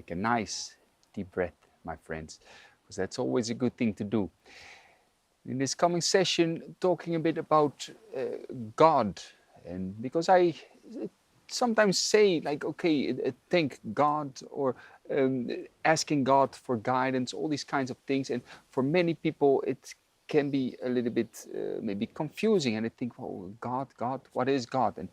take a nice deep breath, my friends, because that's always a good thing to do. In this coming session, talking a bit about God, and because I sometimes say like, okay, thank God, or asking God for guidance, all these kinds of things, and for many people it can be a little bit maybe confusing, and they think, well, God, what is God? And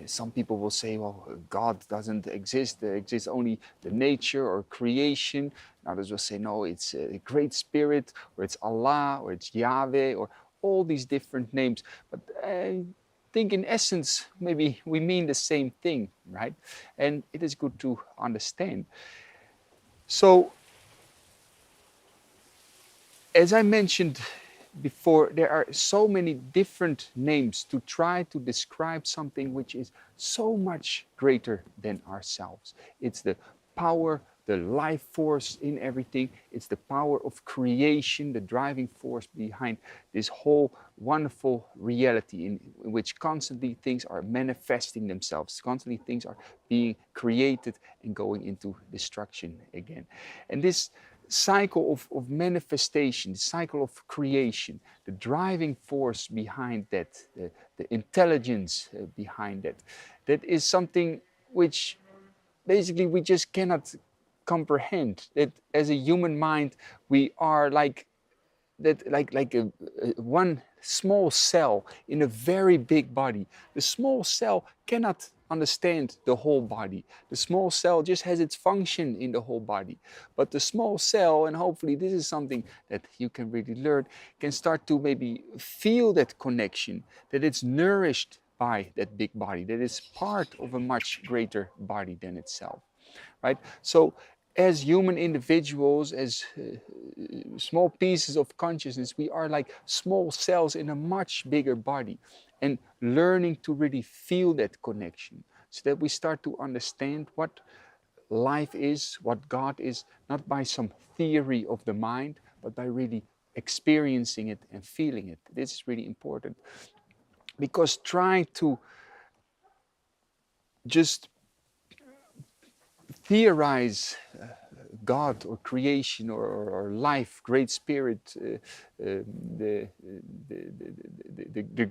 some people will say, well, God doesn't exist. There exists only the nature or creation. Others will say, no, it's a great spirit, or it's Allah, or it's Yahweh, or all these different names. But I think in essence, maybe we mean the same thing, right? And it is good to understand. So, as I mentioned before, there are so many different names to try to describe something which is so much greater than ourselves. It's the power, the life force in everything. It's the power of creation, the driving force behind this whole wonderful reality in which constantly things are manifesting themselves. Constantly things are being created and going into destruction again. And this cycle of manifestation, the cycle of creation, the driving force behind that, the intelligence behind that, that is something which basically we just cannot comprehend. That as a human mind, we are like that, like a one small cell in a very big body. The small cell cannot understand the whole body. The small cell just has its function in the whole body. But the small cell, and hopefully this is something that you can really learn, can start to maybe feel that connection, that it's nourished by that big body, that it's part of a much greater body than itself, right? So as human individuals, as small pieces of consciousness, we are like small cells in a much bigger body, and learning to really feel that connection so that we start to understand what life is, what God is, not by some theory of the mind, but by really experiencing it and feeling it. This is really important, because trying to just theorize God or creation or life, great spirit, the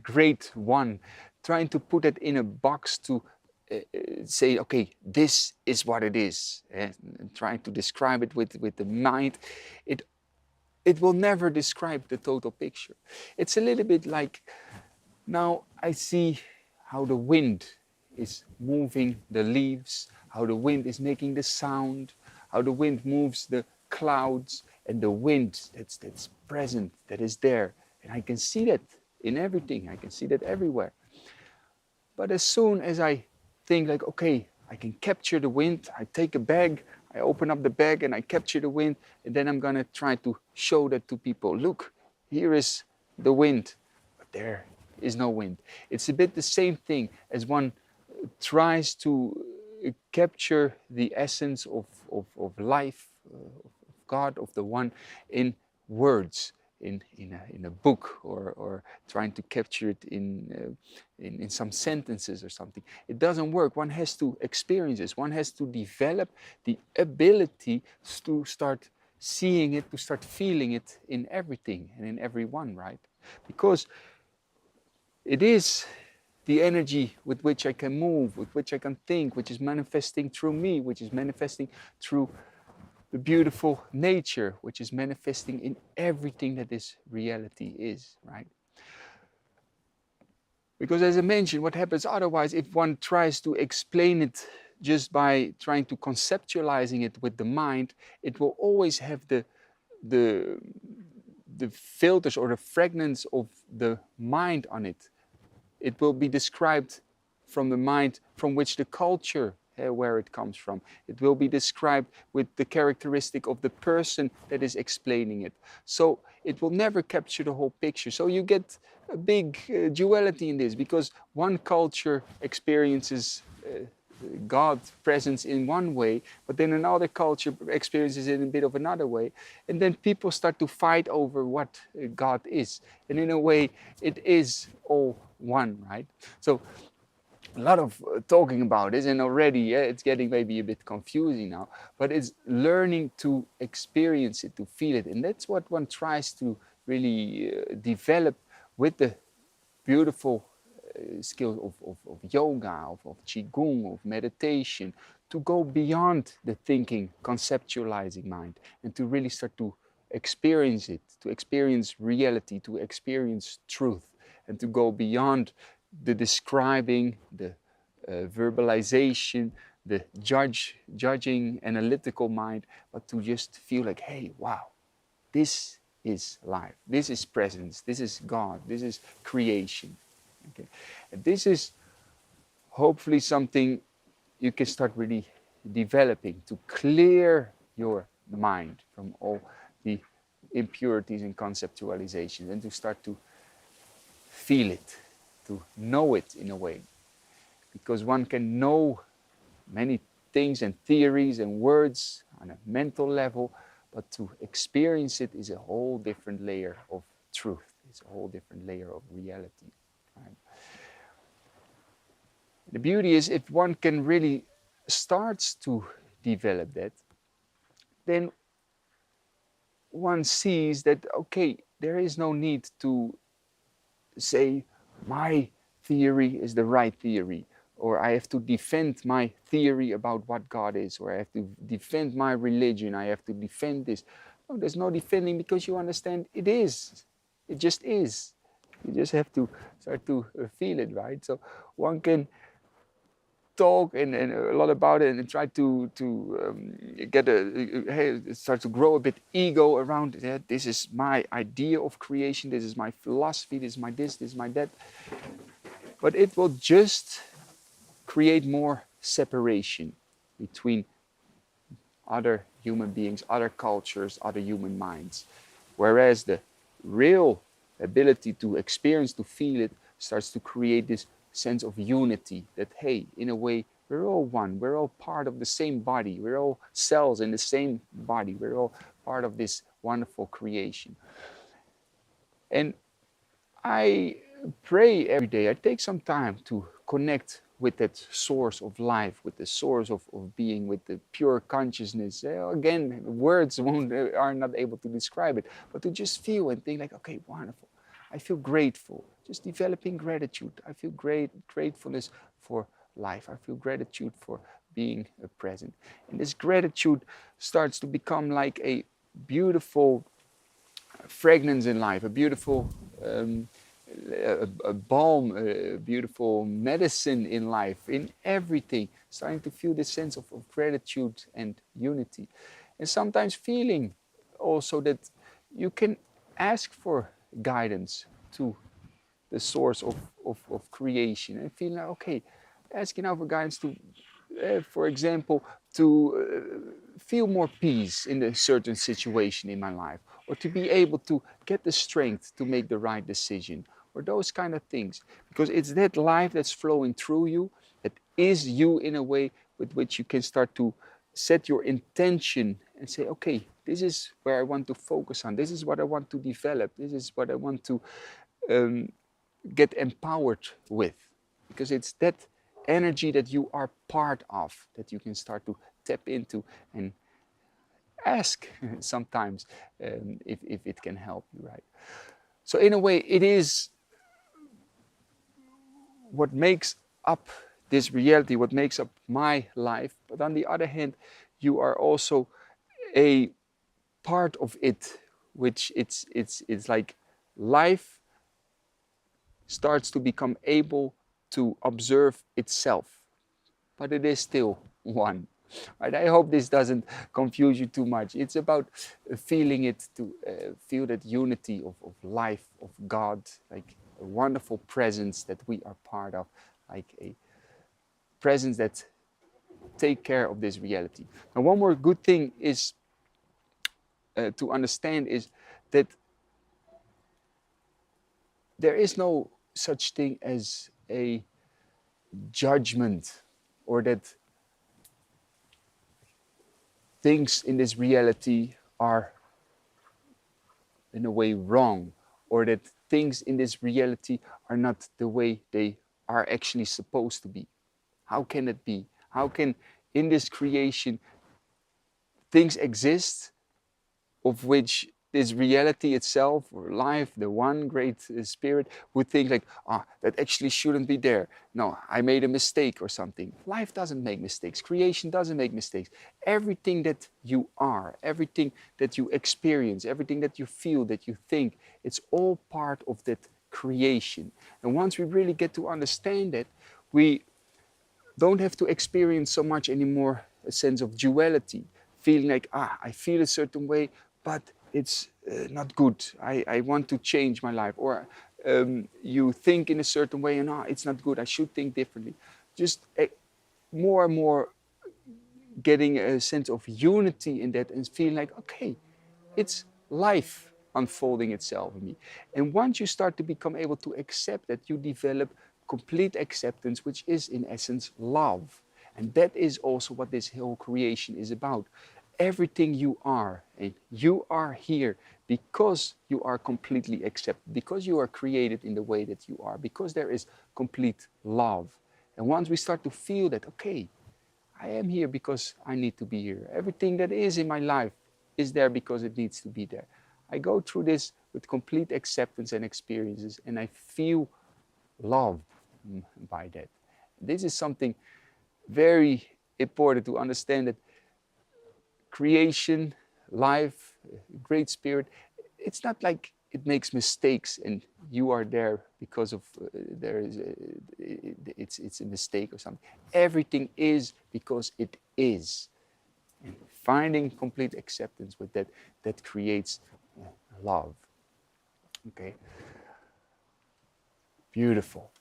great one, trying to put it in a box to say, okay, this is what it is, and trying to describe it with the mind, it will never describe the total picture. It's a little bit like, now I see how the wind is moving the leaves, how the wind is making the sound, how the wind moves the clouds, and the wind that's present, that is there. And I can see that in everything, I can see that everywhere. But as soon as I think like, okay, I can capture the wind, I take a bag, I open up the bag and I capture the wind, and then I'm gonna try to show that to people. Look, here is the wind, but there is no wind. It's a bit the same thing as one tries to capture the essence of life, of God, of the one, in words, in a book, or trying to capture it in some sentences or something. It doesn't work. One has to experience this. One has to develop the ability to start seeing it, to start feeling it in everything and in everyone, right? Because it is the energy with which I can move, with which I can think, which is manifesting through me, which is manifesting through the beautiful nature, which is manifesting in everything that this reality is, right? Because as I mentioned, what happens otherwise, if one tries to explain it just by trying to conceptualizing it with the mind, it will always have the, the filters or the fragments of the mind on it. It will be described from the mind from which the culture, where it comes from. It will be described with the characteristic of the person that is explaining it. So it will never capture the whole picture. So you get a big duality in this, because one culture experiences God's presence in one way, but then another culture experiences it in a bit of another way. And then people start to fight over what God is. And in a way, it is all one, right? So a lot of talking about this, and already it's getting maybe a bit confusing now, but it's learning to experience it, to feel it. And that's what one tries to really develop with the beautiful skills of yoga, of qigong, of meditation, to go beyond the thinking, conceptualizing mind, and to really start to experience it, to experience reality, to experience truth, and to go beyond the describing, the verbalization, the judging, analytical mind, but to just feel like, hey, wow, this is life, this is presence, this is God, this is creation. Okay, and this is hopefully something you can start really developing to clear your mind from all the impurities and conceptualizations, and to start to feel it, to know it in a way. Because one can know many things and theories and words on a mental level, but to experience it is a whole different layer of truth. It's a whole different layer of reality. Right? The beauty is, if one can really starts to develop that, then one sees that, okay, there is no need to say my theory is the right theory, or I have to defend my theory about what God is, or I have to defend my religion, I have to defend this. No, there's no defending, because you understand it is. It just is. You just have to start to feel it, right? So one can talk and a lot about it and try to get start to grow a bit ego around it. This is my idea of creation, this is my philosophy, this is my this is my that. But it will just create more separation between other human beings, other cultures, other human minds. Whereas the real ability to experience, to feel it, starts to create this sense of unity, that, hey, in a way, we're all one. We're all part of the same body. We're all cells in the same body. We're all part of this wonderful creation. And I pray every day. I take some time to connect with that source of life, with the source of being, with the pure consciousness. Again, words are not able to describe it, but to just feel and think like, okay, wonderful. I feel grateful. Just developing gratitude. I feel gratefulness for life. I feel gratitude for being present. And this gratitude starts to become like a beautiful fragrance in life, a beautiful a balm, a beautiful medicine in life, in everything, starting to feel this sense of gratitude and unity. And sometimes feeling also that you can ask for guidance to the source of creation, and feeling like, okay, asking now for guidance to, for example, to feel more peace in a certain situation in my life, or to be able to get the strength to make the right decision, or those kind of things. Because it's that life that's flowing through you, that is you in a way with which you can start to set your intention and say, okay, this is where I want to focus on, this is what I want to develop, this is what I want to get empowered with. Because it's that energy that you are part of that you can start to tap into and ask sometimes if it can help you, right? So in a way, it is what makes up this reality, what makes up my life. But on the other hand, you are also a part of it, which it's like life starts to become able to observe itself, but it is still one. Right? I hope this doesn't confuse you too much. It's about feeling it, to feel that unity of life, of God, like a wonderful presence that we are part of, like a presence that take care of this reality. Now, one more good thing is to understand is that there is no such thing as a judgment, or that things in this reality are in a way wrong, or that things in this reality are not the way they are actually supposed to be. How can it be? How can in this creation things exist of which this reality itself or life, the one great spirit, would think like, that actually shouldn't be there. No, I made a mistake or something. Life doesn't make mistakes. Creation doesn't make mistakes. Everything that you are, everything that you experience, everything that you feel, that you think, it's all part of that creation. And once we really get to understand that, we don't have to experience so much anymore a sense of duality, feeling like, I feel a certain way, but it's not good. I want to change my life. Or you think in a certain way and it's not good. I should think differently. Just more and more getting a sense of unity in that and feeling like, okay, it's life unfolding itself in me. And once you start to become able to accept that, you develop complete acceptance, which is in essence love. And that is also what this whole creation is about. Everything you are, and you are here because you are completely accepted, because you are created in the way that you are, because there is complete love. And once we start to feel that, okay, I am here because I need to be here. Everything that is in my life is there because it needs to be there. I go through this with complete acceptance and experiences, and I feel loved by that. This is something very important to understand, that creation, life, great spirit, it's not like it makes mistakes and you are there because of it's a mistake or something. Everything is because it is. And finding complete acceptance with that, that creates love. Okay, beautiful.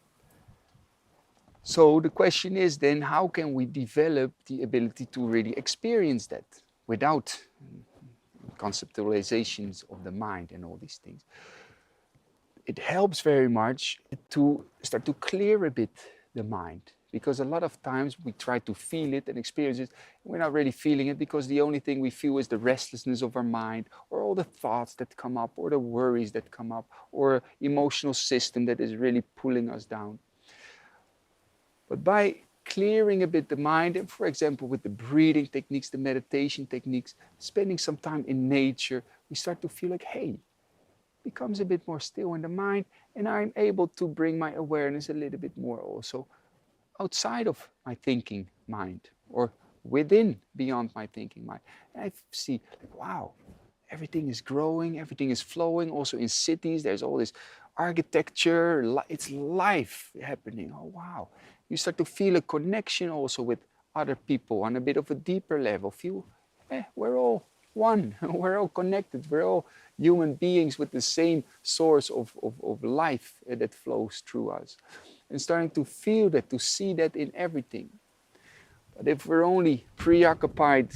So the question is then, how can we develop the ability to really experience that without conceptualizations of the mind and all these things? It helps very much to start to clear a bit the mind, because a lot of times we try to feel it and experience it, and we're not really feeling it because the only thing we feel is the restlessness of our mind, or all the thoughts that come up, or the worries that come up, or emotional system that is really pulling us down. But by clearing a bit the mind, and for example with the breathing techniques, the meditation techniques, spending some time in nature, we start to feel like, hey, becomes a bit more still in the mind, and I'm able to bring my awareness a little bit more also outside of my thinking mind, or within, beyond my thinking mind. And I see, like, wow, everything is growing, everything is flowing. Also in cities, there's all this architecture, it's life happening. Oh, wow. You start to feel a connection also with other people on a bit of a deeper level. Feel, we're all one, we're all connected, we're all human beings with the same source of life that flows through us. And starting to feel that, to see that in everything. But if we're only preoccupied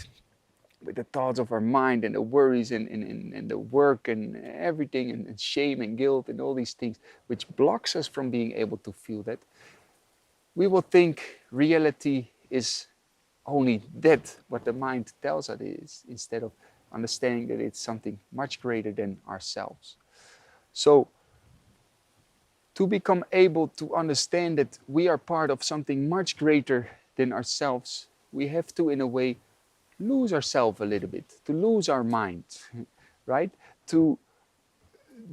with the thoughts of our mind and the worries and the work and everything, and shame and guilt and all these things, which blocks us from being able to feel that, we will think reality is only that, what the mind tells us it is, instead of understanding that it's something much greater than ourselves. So, to become able to understand that we are part of something much greater than ourselves, we have to, in a way, lose ourselves a little bit, to lose our mind, right? To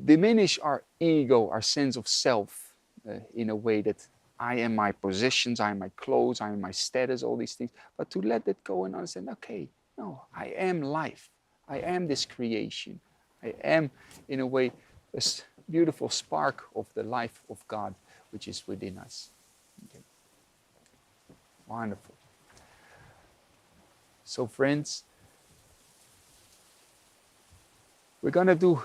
diminish our ego, our sense of self, in a way that I am my possessions, I am my clothes, I am my status, all these things. But to let that go and understand, okay, no, I am life. I am this creation. I am, in a way, a beautiful spark of the life of God, which is within us. Okay. Wonderful. So friends, we're going to do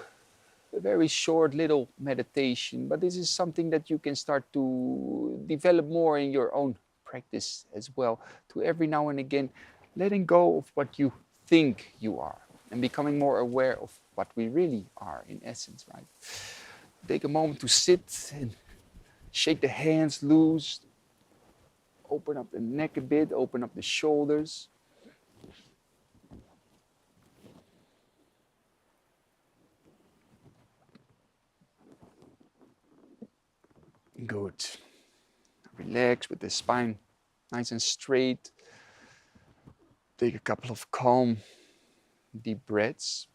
a very short little meditation, but this is something that you can start to develop more in your own practice as well, to every now and again letting go of what you think you are and becoming more aware of what we really are in essence, right? Take a moment to sit and shake the hands loose, open up the neck a bit, open up the shoulders. Good. Relax with the spine nice and straight. Take a couple of calm, deep breaths.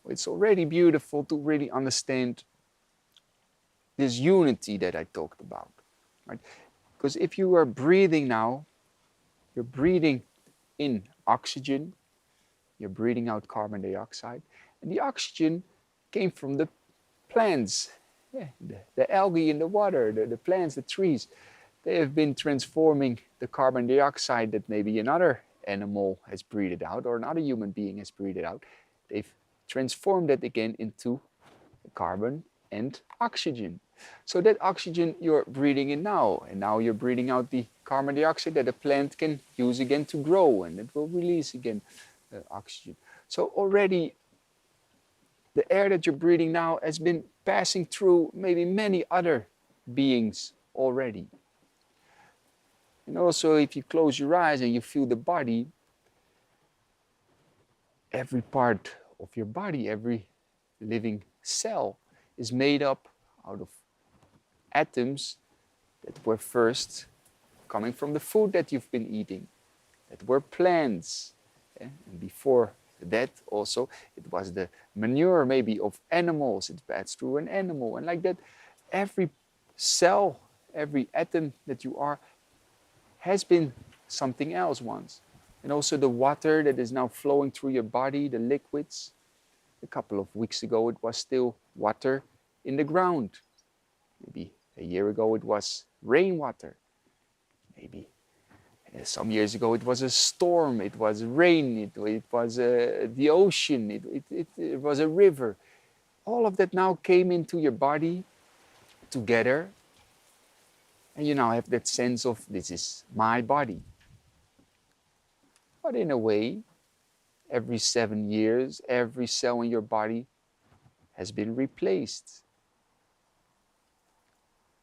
It's already beautiful to really understand this unity that I talked about, right? Because if you are breathing now, you're breathing in oxygen, you're breathing out carbon dioxide, and the oxygen came from the plants, the algae in the water, the plants, the trees. They have been transforming the carbon dioxide that maybe another animal has breathed out or another human being has breathed out. They've transformed it again into carbon and oxygen. So that oxygen you're breathing in now, and now you're breathing out the carbon dioxide that the plant can use again to grow, and it will release again oxygen. So already the air that you're breathing now has been passing through maybe many other beings already. And also if you close your eyes and you feel the body, every part of your body, every living cell is made up out of atoms that were first coming from the food that you've been eating, that were plants. And before that also, it was the manure maybe of animals. It passed through an animal. And like that, every cell, every atom that you are has been something else once. And also the water that is now flowing through your body, the liquids. A couple of weeks ago, it was still water in the ground. Maybe a year ago, it was rainwater. Maybe some years ago, it was a storm, it was rain, it was the ocean, it was a river. All of that now came into your body together, and you now have that sense of, this is my body. But in a way, every 7 years, every cell in your body has been replaced.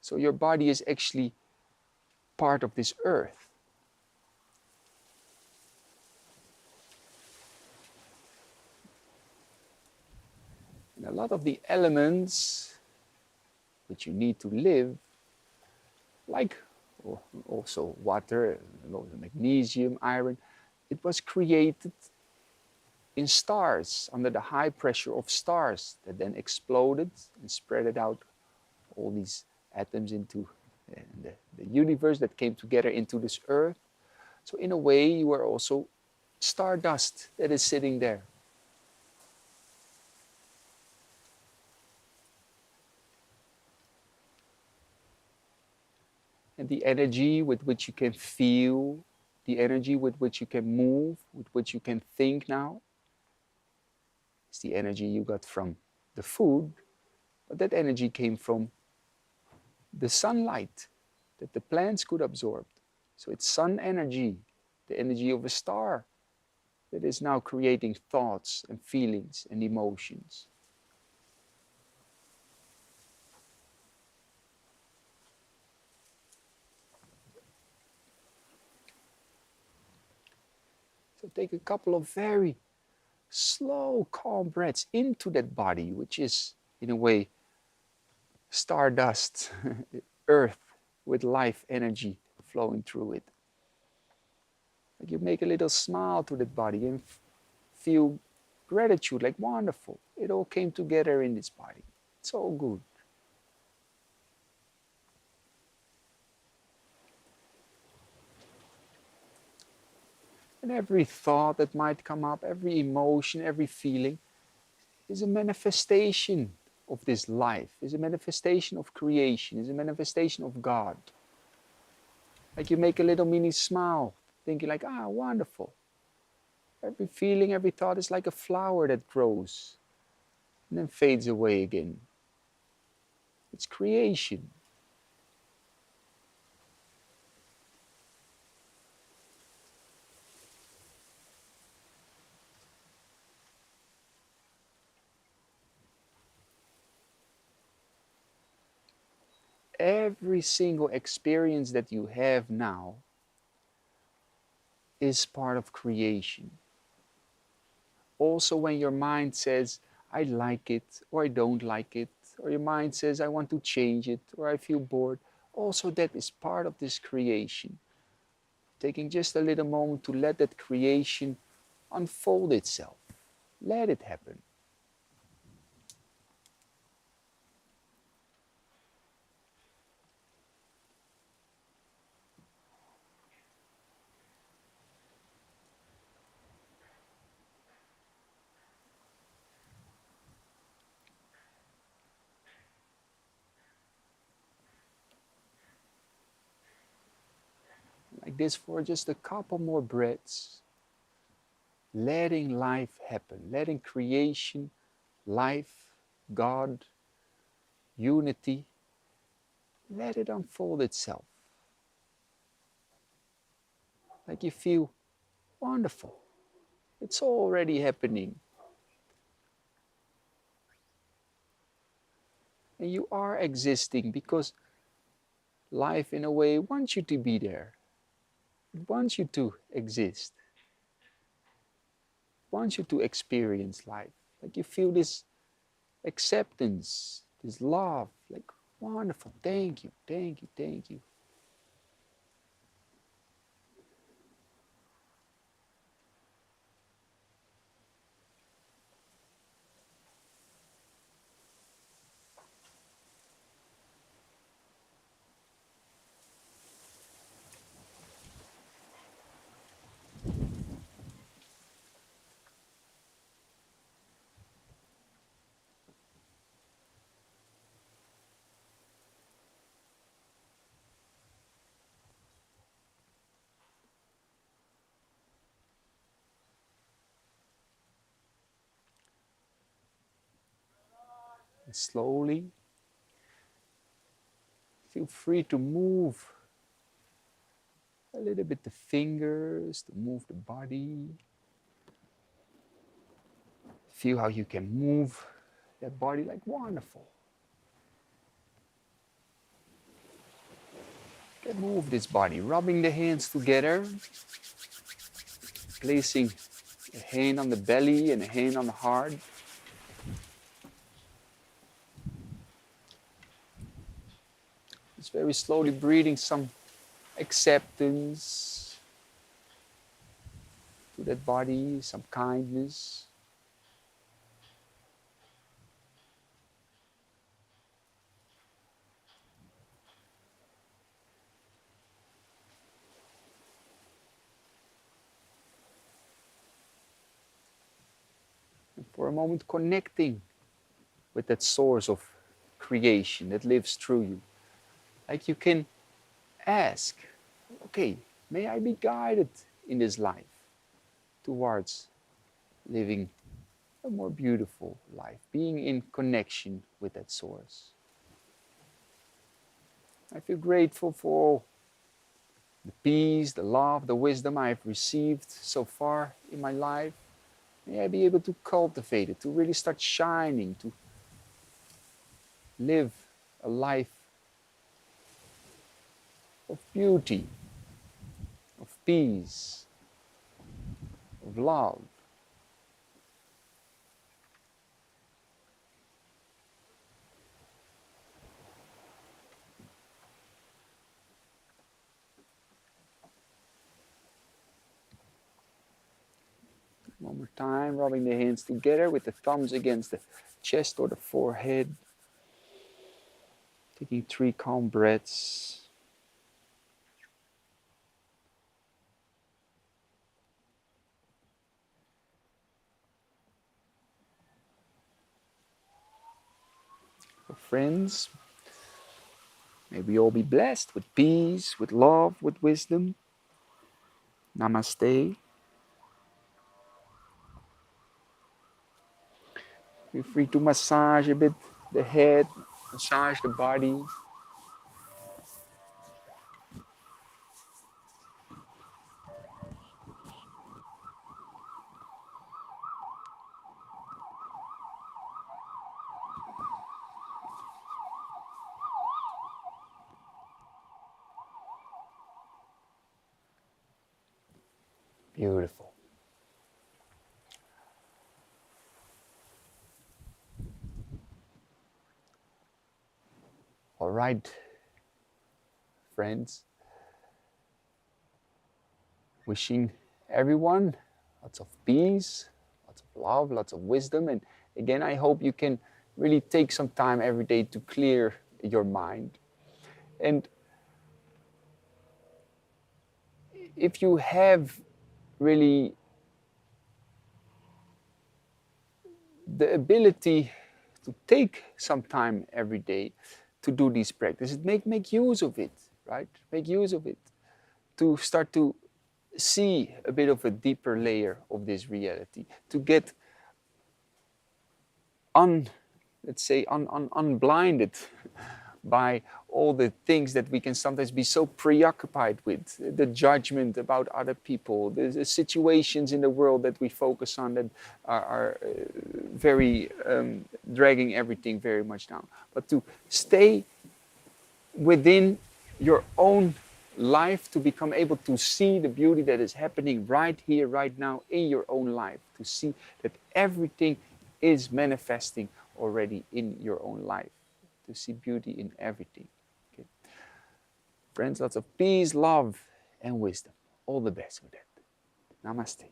So your body is actually part of this earth. And a lot of the elements which you need to live, like also water, magnesium, iron, it was created in stars, under the high pressure of stars that then exploded and spread it out, all these atoms into the universe that came together into this earth. So in a way, you are also stardust that is sitting there. And the energy with which you can feel, the energy with which you can move, with which you can think now, is the energy you got from the food, but that energy came from the sunlight that the plants could absorb. So it's sun energy, the energy of a star, that is now creating thoughts and feelings and emotions. So take a couple of very slow, calm breaths into that body, which is, in a way, stardust, earth with life energy flowing through it. Like you make a little smile to that body and feel gratitude, like wonderful. It all came together in this body. It's all good. And every thought that might come up, every emotion, every feeling is a manifestation of this life, is a manifestation of creation, is a manifestation of God. Like you make a little mini smile, thinking like, wonderful. Every feeling, every thought is like a flower that grows and then fades away again. It's creation. Every single experience that you have now is part of creation. Also when your mind says, I like it, or I don't like it, or your mind says, I want to change it, or I feel bored, also that is part of this creation. Taking just a little moment to let that creation unfold itself. Let it happen. Like this for just a couple more breaths. Letting life happen, letting creation, life, God, unity, let it unfold itself. Like you feel wonderful. It's already happening. And you are existing because life, in a way, wants you to be there. It wants you to exist. It wants you to experience life. Like you feel this acceptance, this love. Like, wonderful. Thank you, thank you, thank you. And slowly, feel free to move a little bit the fingers, to move the body. Feel how you can move that body like wonderful. Can move this body, rubbing the hands together, placing a hand on the belly and a hand on the heart. Just very slowly breathing some acceptance to that body, some kindness. And for a moment connecting with that source of creation that lives through you. Like you can ask, okay, may I be guided in this life towards living a more beautiful life, being in connection with that source. I feel grateful for all the peace, the love, the wisdom I've received so far in my life. May I be able to cultivate it, to really start shining, to live a life of beauty, of peace, of love. One more time, rubbing the hands together with the thumbs against the chest or the forehead. Taking 3 calm breaths. For friends, may we all be blessed with peace, with love, with wisdom. Namaste. Feel free to massage a bit the head, massage the body. Beautiful. right, friends. Wishing everyone lots of peace, lots of love, lots of wisdom. And again, I hope you can really take some time every day to clear your mind. And if you have really the ability to take some time every day to do these practices, make use of it, right? Make use of it to start to see a bit of a deeper layer of this reality, to get unblinded by all the things that we can sometimes be so preoccupied with, the judgment about other people, the situations in the world that we focus on that are very dragging everything very much down. But to stay within your own life, to become able to see the beauty that is happening right here, right now in your own life, to see that everything is manifesting already in your own life, to see beauty in everything. Okay. Friends, lots of peace, love, and wisdom. All the best with that. Namaste.